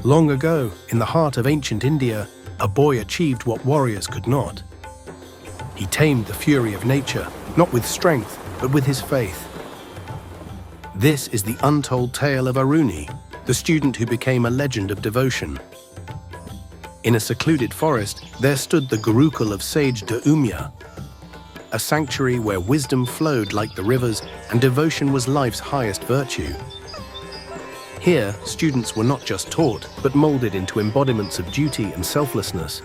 Long ago, in the heart of ancient India, a boy achieved what warriors could not. He tamed the fury of nature, not with strength, but with his faith. This is the untold tale of Aaruni, the student who became a legend of devotion. In a secluded forest, there stood the Gurukul of sage Umya, a sanctuary where wisdom flowed like the rivers and devotion was life's highest virtue. Here, students were not just taught, but molded into embodiments of duty and selflessness.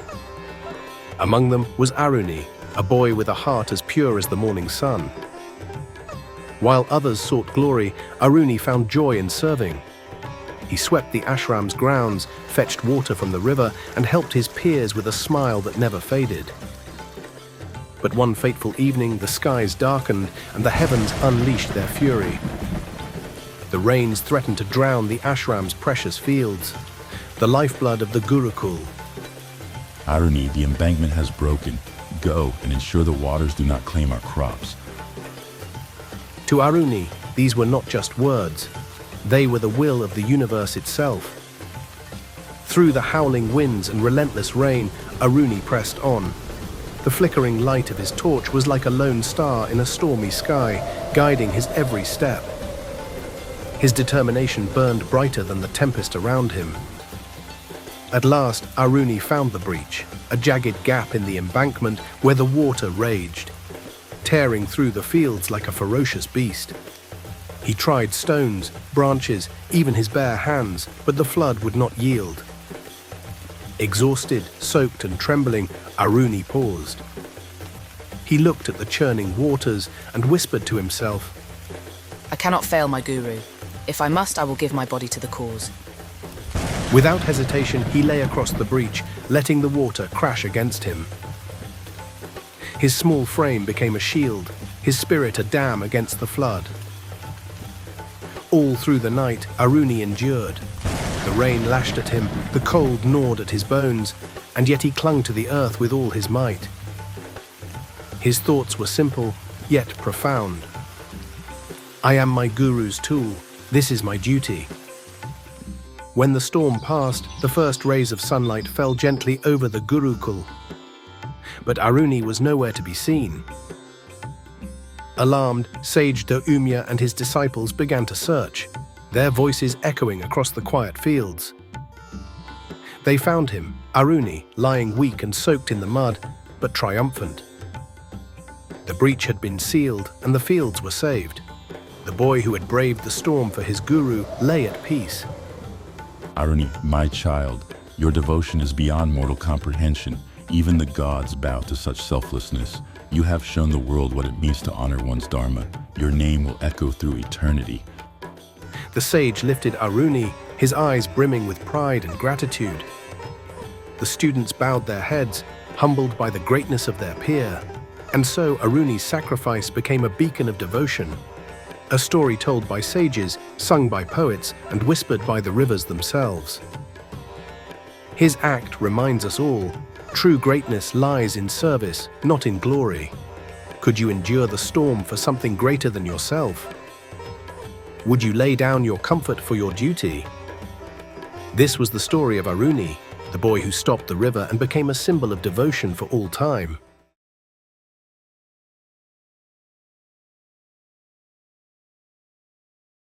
Among them was Aaruni, a boy with a heart as pure as the morning sun. While others sought glory, Aaruni found joy in serving. He swept the ashram's grounds, fetched water from the river, and helped his peers with a smile that never faded. But one fateful evening, the skies darkened and the heavens unleashed their fury. The rains threatened to drown the ashram's precious fields, the lifeblood of the Gurukul. Aaruni, the embankment has broken. Go and ensure the waters do not claim our crops. To Aaruni, these were not just words. They were the will of the universe itself. Through the howling winds and relentless rain, Aaruni pressed on. The flickering light of his torch was like a lone star in a stormy sky, guiding his every step. His determination burned brighter than the tempest around him. At last, Aaruni found the breach, a jagged gap in the embankment where the water raged, tearing through the fields like a ferocious beast. He tried stones, branches, even his bare hands, but the flood would not yield. Exhausted, soaked and trembling, Aaruni paused. He looked at the churning waters and whispered to himself, I cannot fail my guru. If I must, I will give my body to the cause. Without hesitation, he lay across the breach, letting the water crash against him. His small frame became a shield, his spirit a dam against the flood. All through the night, Aaruni endured. The rain lashed at him, the cold gnawed at his bones, and yet he clung to the earth with all his might. His thoughts were simple, yet profound. I am my guru's tool. This is my duty. When the storm passed, the first rays of sunlight fell gently over the Gurukul. But Aaruni was nowhere to be seen. Alarmed, sage Umya and his disciples began to search, their voices echoing across the quiet fields. They found him, Aaruni, lying weak and soaked in the mud, but triumphant. The breach had been sealed and the fields were saved. The boy who had braved the storm for his guru lay at peace. Aaruni, my child, your devotion is beyond mortal comprehension. Even the gods bow to such selflessness. You have shown the world what it means to honor one's dharma. Your name will echo through eternity. The sage lifted Aaruni, his eyes brimming with pride and gratitude. The students bowed their heads, humbled by the greatness of their peer. And so Aaruni's sacrifice became a beacon of devotion, a story told by sages, sung by poets, and whispered by the rivers themselves. His act reminds us all, true greatness lies in service, not in glory. Could you endure the storm for something greater than yourself? Would you lay down your comfort for your duty? This was the story of Aaruni, the boy who stopped the river and became a symbol of devotion for all time.